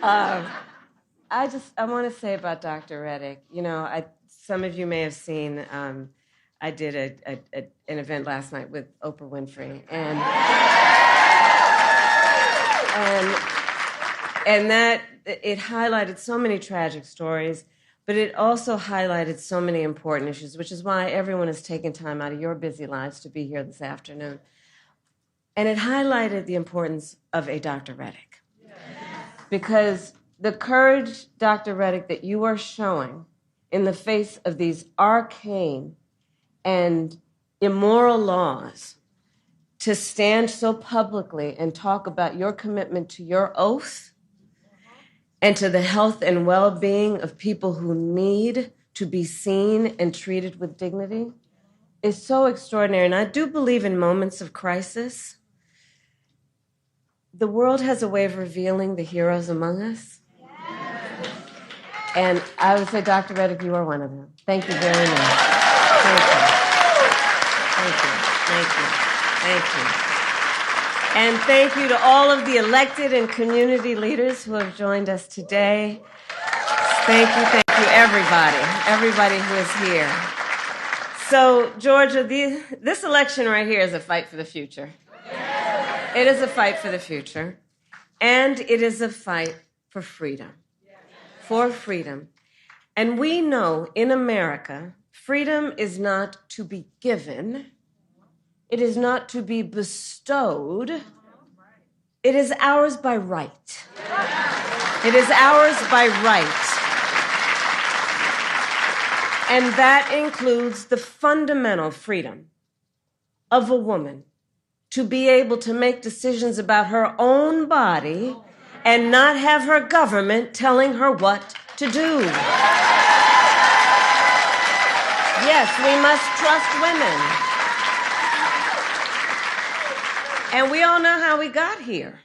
Um, I want to say about Dr. Reddick, some of you may have seen, I did an event last night with Oprah Winfrey, and that it highlighted so many tragic stories, but it also highlighted so many important issues, which is why everyone has taken time out of your busy lives to be here this afternoon. And it highlighted the importance of a Dr. Reddick. Because the courage, Dr. Reddick, that you are showing in the face of these arcane and immoral laws to stand so publicly and talk about your commitment to your oath and to the health and well-being of people who need to be seen and treated with dignity is so extraordinary. And I do believe in moments of crisis, the world has a way of revealing the heroes among us. And I would say, Dr. Reddick, you are one of them. Thank you very much. Thank you. Thank you. Thank you. Thank you. And thank you to all of the elected and community leaders who have joined us today. Thank you, everybody who is here. So, Georgia, this election right here is a fight for the future. It is a fight for the future, and it is a fight for freedom. For freedom. And we know in America, freedom is not to be given. It is not to be bestowed. It is ours by right. It is ours by right. And that includes the fundamental freedom of a woman to be able to make decisions about her own body and not have her government telling her what to do. Yes, we must trust women. And we all know how we got here.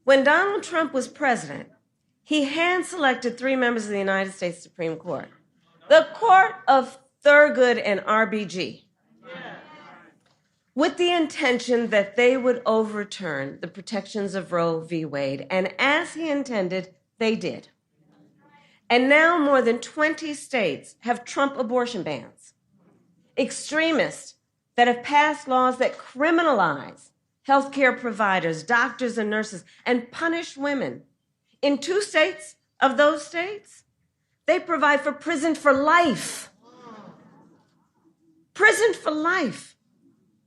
When Donald Trump was president, he hand-selected 3 members of the United States Supreme Court, the Court of Thurgood and RBG, with the intention that they would overturn the protections of Roe v. Wade. And as he intended, they did. And now more than 20 states have Trump abortion bans. Extremists that have passed laws that criminalize healthcare providers, doctors and nurses, and punish women. In 2 states of those states, they provide for prison for life. Prison for life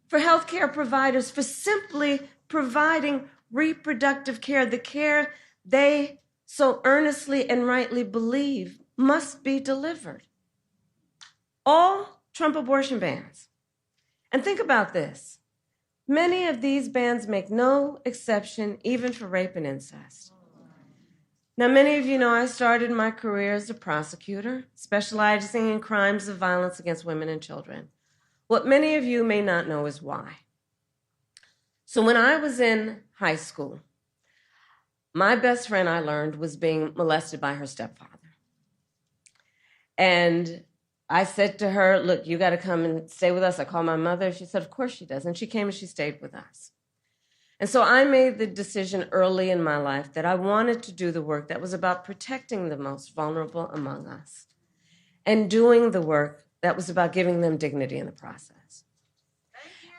for healthcare providers for simply providing reproductive care, the care they so earnestly and rightly believe must be delivered. All Trump abortion bans. And think about this. Many of these bans make no exception even for rape and incest. Now, many of you know I started my career as a prosecutor, specializing in crimes of violence against women and children. What many of you may not know is why. So when I was in high school, my best friend, I learned, was being molested by her stepfather. And I said to her, look, you got to come and stay with us. I called my mother. She said, of course she does. And she came and she stayed with us. And so I made the decision early in my life that I wanted to do the work that was about protecting the most vulnerable among us and doing the work that was about giving them dignity in the process.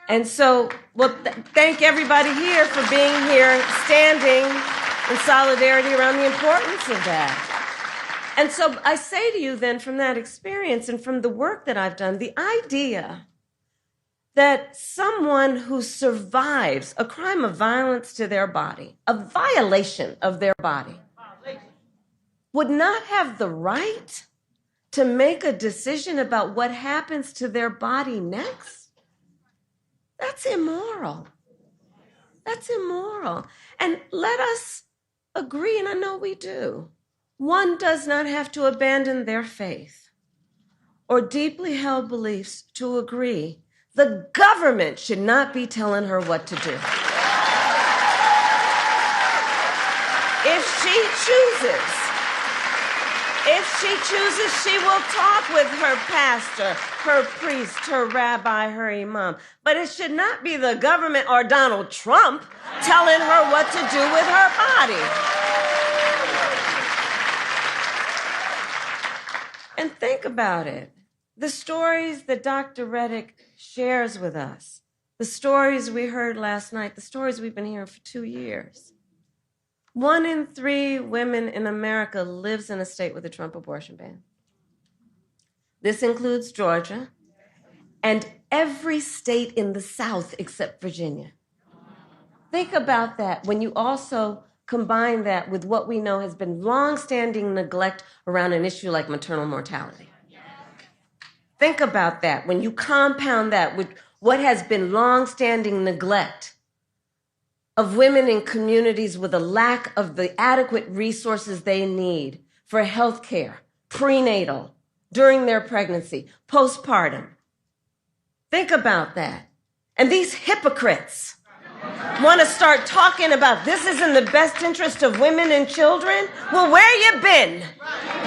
And so, thank everybody here for being here, standing in solidarity around the importance of that. And so I say to you then, from that experience and from the work that I've done, the idea that someone who survives a crime of violence to their body, a violation of their body, would not have the right to make a decision about what happens to their body next, that's immoral. That's immoral. And let us agree, and I know we do, one does not have to abandon their faith or deeply held beliefs to agree the government should not be telling her what to do. If she chooses, she will talk with her pastor, her priest, her rabbi, her imam. But it should not be the government or Donald Trump telling her what to do with her body. And think about it. The stories that Dr. Reddick shares with us, the stories we heard last night, the stories we've been hearing for 2 years. 1 in 3 women in America lives in a state with a Trump abortion ban. This includes Georgia and every state in the South except Virginia. Think about that when you also combine that with what we know has been longstanding neglect around an issue like maternal mortality. Think about that when you compound that with what has been longstanding neglect of women in communities with a lack of the adequate resources they need for health care, prenatal, during their pregnancy, postpartum. Think about that. And these hypocrites want to start talking about this is in the best interest of women and children. Well, where you been?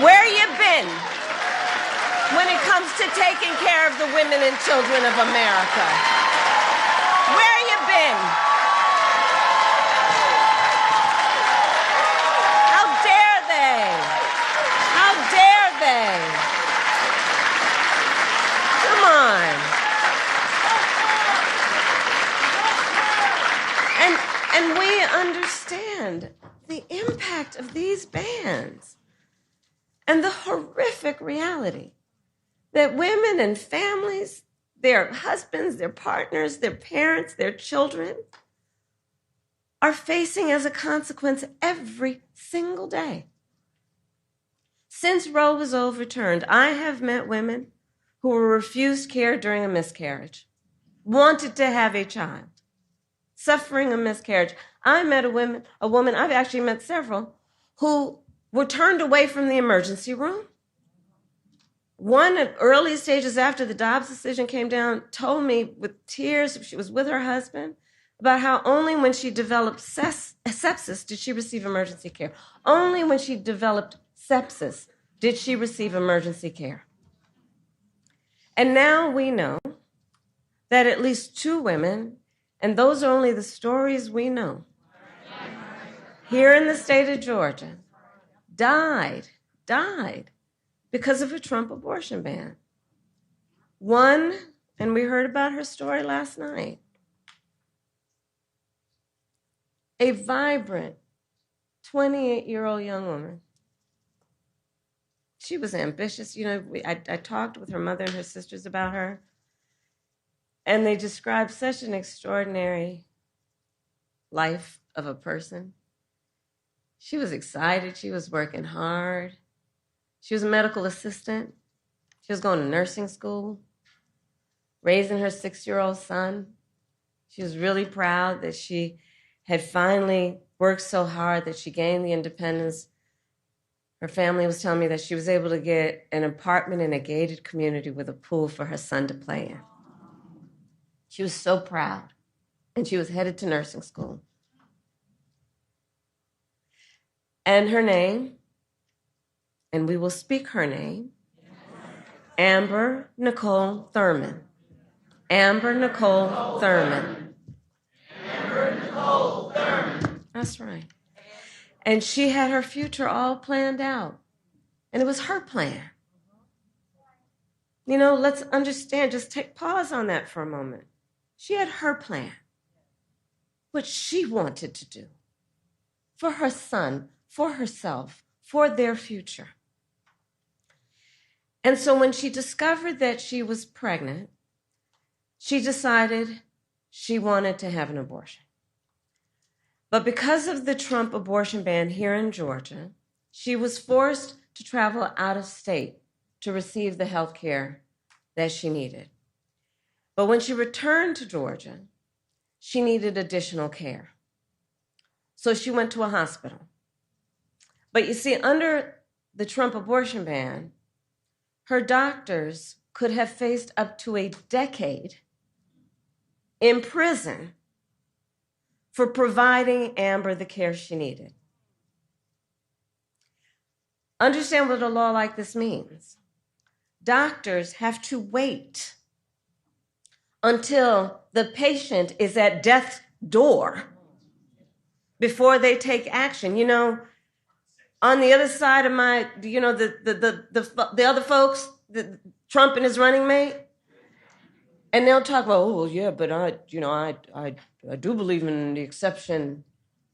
Where you been when it comes to taking care of the women and children of America? Where you been? How dare they? How dare they? Come on. And we understand the impact of these bans and the horrific reality that women and families, their husbands, their partners, their parents, their children are facing as a consequence every single day. Since Roe was overturned, I have met women who were refused care during a miscarriage, wanted to have a child, suffering a miscarriage. I met a woman, I've actually met several, who were turned away from the emergency room. One at early stages after the Dobbs decision came down told me with tears, she was with her husband, about how only when she developed sepsis did she receive emergency care. Only when she developed sepsis did she receive emergency care. And now we know that at least 2 women, and those are only the stories we know, here in the state of Georgia, died because of a Trump abortion ban. One, and we heard about her story last night, a vibrant 28-year-old young woman. She was ambitious. You know, I talked with her mother and her sisters about her, and they described such an extraordinary life of a person. She was excited. She was working hard. She was a medical assistant. She was going to nursing school, raising her 6-year-old son. She was really proud that she had finally worked so hard that she gained the independence. Her family was telling me that she was able to get an apartment in a gated community with a pool for her son to play in. She was so proud, and she was headed to nursing school. And her name, and we will speak her name, Amber Nicole Thurman. Amber Nicole Thurman. Amber Nicole Thurman. That's right. And she had her future all planned out. And it was her plan. You know, let's understand, just take pause on that for a moment. She had her plan, what she wanted to do for her son, for herself, for their future. And so when she discovered that she was pregnant, she decided she wanted to have an abortion. But because of the Trump abortion ban here in Georgia, she was forced to travel out of state to receive the health care that she needed. But when she returned to Georgia, she needed additional care. So she went to a hospital. But you see, under the Trump abortion ban, her doctors could have faced up to a decade in prison for providing Amber the care she needed. Understand what a law like this means. Doctors have to wait until the patient is at death's door before they take action. You know, on the other side of my, the other folks, Trump and his running mate, and they'll talk about, oh, yeah, but I do believe in the exception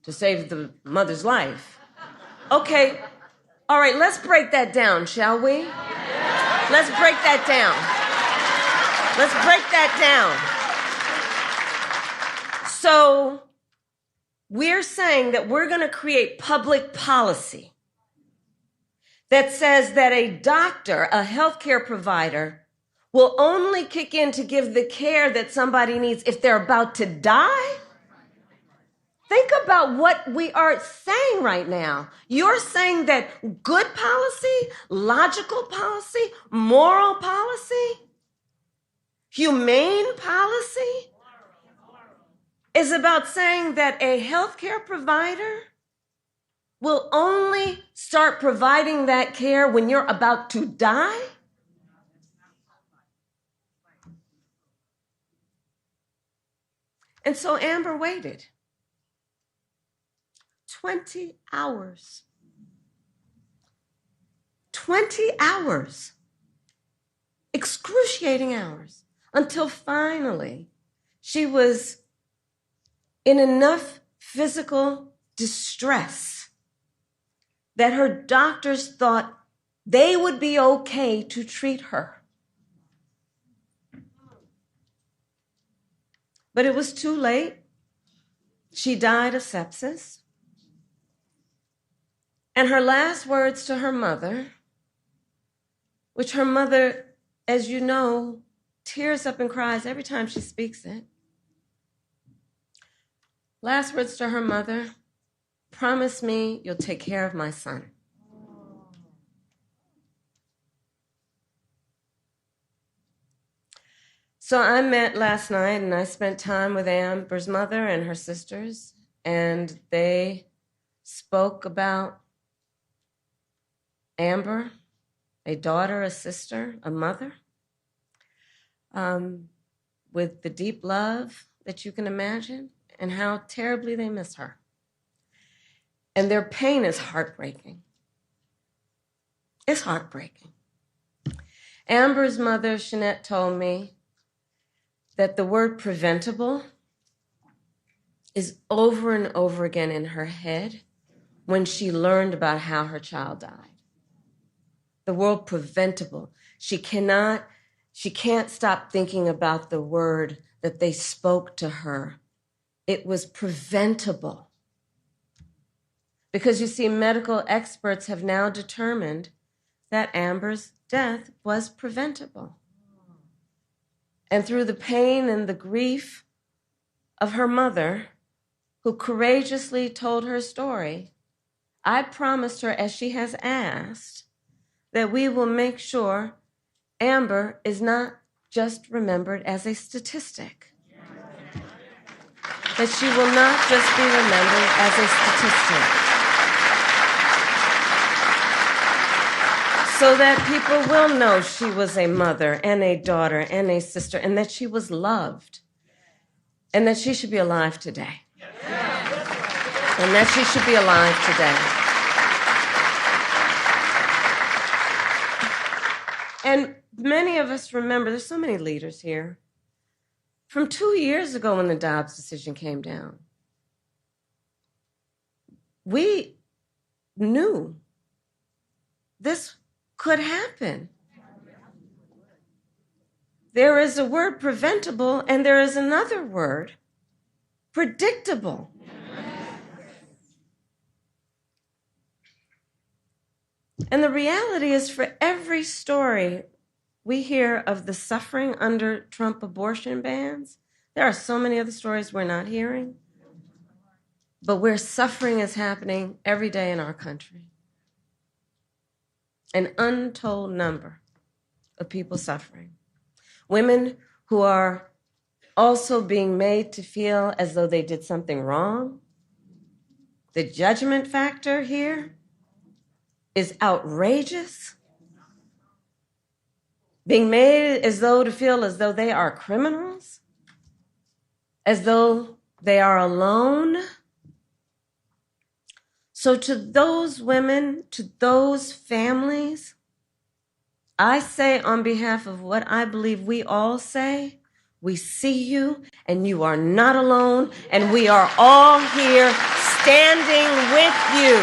to save the mother's life. Okay, all right, let's break that down, shall we? Let's break that down. Let's break that down. So we're saying that we're going to create public policy that says that a doctor, a healthcare provider, will only kick in to give the care that somebody needs if they're about to die? Think about what we are saying right now. You're saying that good policy, logical policy, moral policy, humane policy is about saying that a healthcare provider will only start providing that care when you're about to die? And so Amber waited 20 hours. 20 hours. Excruciating hours. Until finally she was in enough physical distress that her doctors thought they would be okay to treat her. But it was too late. She died of sepsis. And her last words to her mother, which her mother, as you know, tears up and cries every time she speaks it. Last words to her mother, promise me you'll take care of my son. So I met last night and I spent time with Amber's mother and her sisters, and they spoke about Amber, a daughter, a sister, a mother, with the deep love that you can imagine, and how terribly they miss her. And their pain is heartbreaking. It's heartbreaking. Amber's mother, Shanette, told me that the word preventable is over and over again in her head when she learned about how her child died. The word preventable. She can't stop thinking about the word that they spoke to her. It was preventable. Because you see, medical experts have now determined that Amber's death was preventable. And through the pain and the grief of her mother, who courageously told her story, I promised her, as she has asked, that we will make sure Amber is not just remembered as a statistic. That she will not just be remembered as a statistic. So that people will know she was a mother and a daughter and a sister, and that she was loved, and that she should be alive today. And that she should be alive today. And many of us remember, there's so many leaders here, from 2 years ago when the Dobbs decision came down. We knew this could happen. There is a word preventable, and there is another word, predictable. And the reality is, for every story we hear of the suffering under Trump abortion bans, there are so many other stories we're not hearing, but where suffering is happening every day in our country. An untold number of people suffering. Women who are also being made to feel as though they did something wrong. The judgment factor here is outrageous. Being made as though to feel as though they are criminals, as though they are alone. So to those women, to those families, I say on behalf of what I believe we all say, we see you and you are not alone, and we are all here standing with you.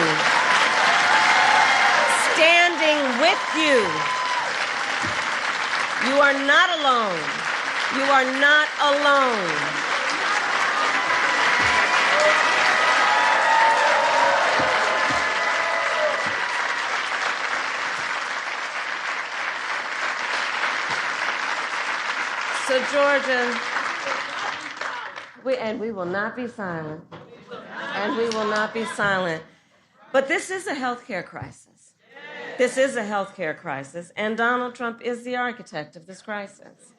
Standing with you. You are not alone. You are not alone. So Georgia, we will not be silent. And we will not be silent. But this is a healthcare crisis. This is a healthcare crisis, and Donald Trump is the architect of this crisis.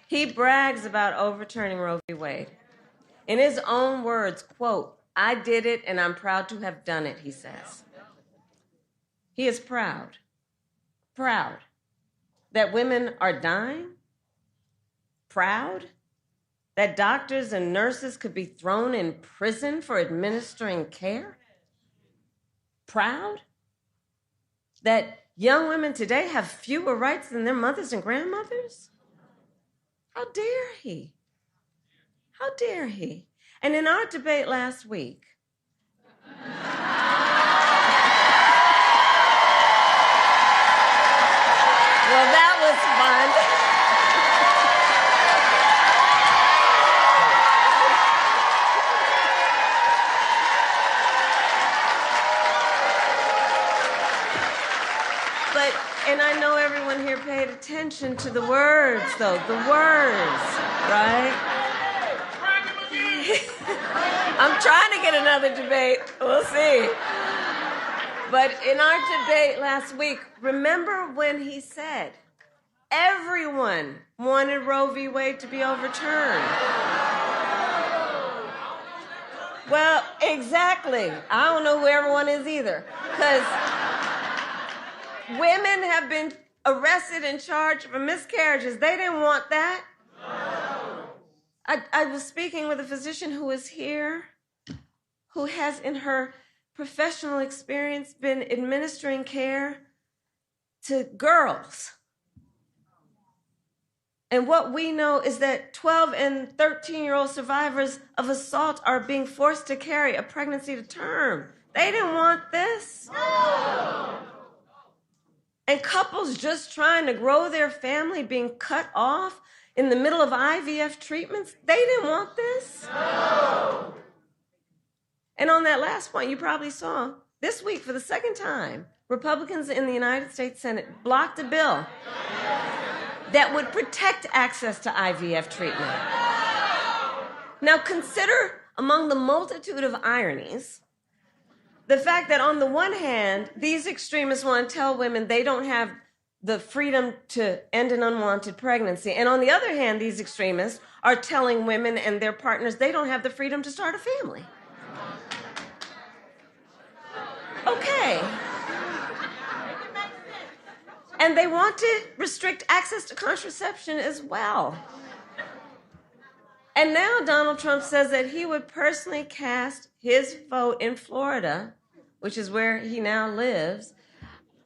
He brags about overturning Roe v. Wade. In his own words, quote, "I did it and I'm proud to have done it," he says. He is proud that women are dying, proud that doctors and nurses could be thrown in prison for administering care, proud that young women today have fewer rights than their mothers and grandmothers. How dare he? How dare he? And in our debate last week, well, that was fun. And I know everyone here paid attention to the words, though. The words, right? I'm trying to get another debate. We'll see. But in our debate last week, remember when he said everyone wanted Roe v. Wade to be overturned? Well, exactly. I don't know who everyone is either. Because women have been arrested and charged for miscarriages. They didn't want that. No. I was speaking with a physician who is here, who has in her professional experience been administering care to girls. And what we know is that 12 and 13-year-old survivors of assault are being forced to carry a pregnancy to term. They didn't want this. No. And couples just trying to grow their family being cut off in the middle of IVF treatments, they didn't want this. No. And on that last point, you probably saw this week for the second time, Republicans in the United States Senate blocked a bill that would protect access to IVF treatment. Now consider, among the multitude of ironies, the fact that on the one hand, these extremists want to tell women they don't have the freedom to end an unwanted pregnancy. And on the other hand, these extremists are telling women and their partners they don't have the freedom to start a family. Okay. And they want to restrict access to contraception as well. And now Donald Trump says that he would personally cast his vote in Florida, which is where he now lives,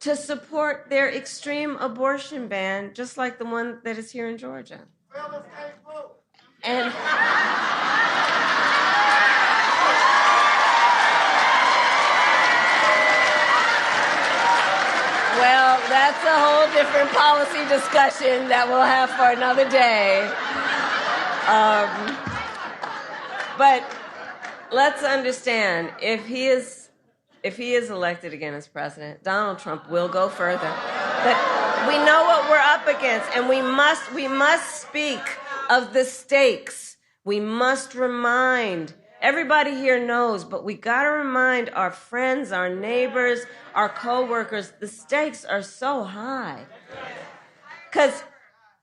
to support their extreme abortion ban, just like the one that is here in Georgia. And well, that's a whole different policy discussion that we'll have for another day. But let's understand, if he is elected again as president, Donald Trump will go further. But we know what we're up against, and we must speak of the stakes. We must remind, everybody here knows, but we got to remind our friends, our neighbors, our coworkers, the stakes are so high. Because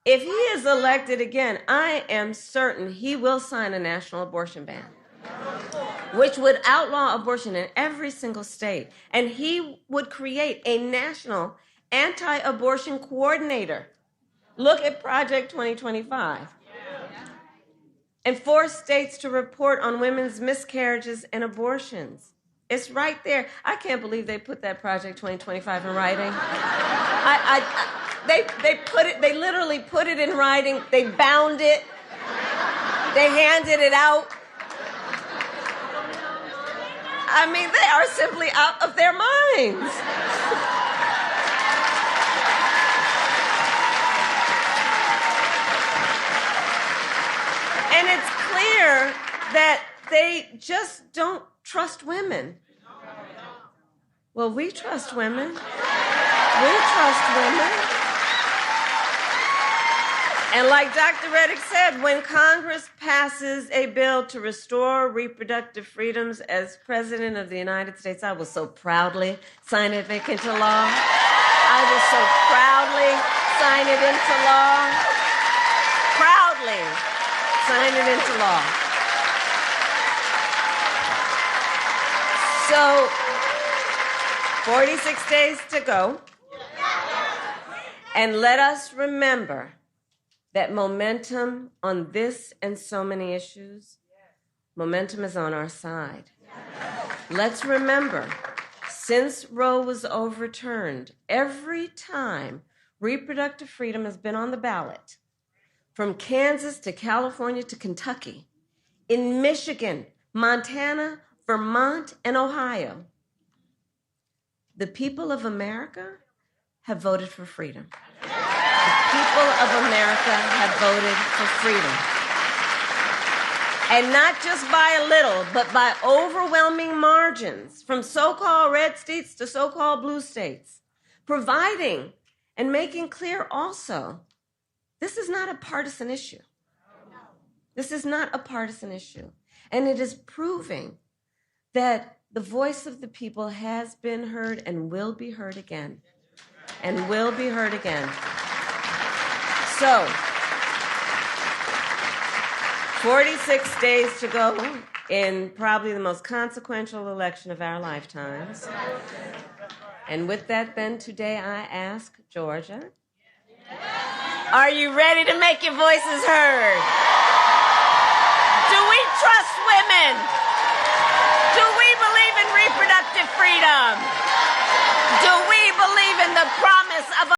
if he is elected again, I am certain he will sign a national abortion ban, which would outlaw abortion in every single state. And he would create a national anti-abortion coordinator. Look at Project 2025. And force states to report on women's miscarriages and abortions. It's right there. I can't believe they put that Project 2025 in writing. They literally put it in writing. They bound it. They handed it out. I mean, they are simply out of their minds. And it's clear that they just don't trust women. Well, we trust women. We trust women. And like Dr. Reddick said, when Congress passes a bill to restore reproductive freedoms, as President of the United States, I will so proudly sign it into law. I will so proudly sign it into law. Proudly sign it into law. So, 46 days to go. And let us remember that momentum on this and so many issues, momentum is on our side. Let's remember, since Roe was overturned, every time reproductive freedom has been on the ballot, from Kansas to California to Kentucky, in Michigan, Montana, Vermont, and Ohio, the people of America have voted for freedom. The people of America have voted for freedom. And not just by a little, but by overwhelming margins, from so-called red states to so-called blue states, providing and making clear also, this is not a partisan issue. This is not a partisan issue. And it is proving that the voice of the people has been heard and will be heard again. And will be heard again. So, 46 days to go in probably the most consequential election of our lifetimes. And with that, then, today I ask Georgia, are you ready to make your voices heard? Do we trust women? Do we believe in reproductive freedom? Do we believe in the promise of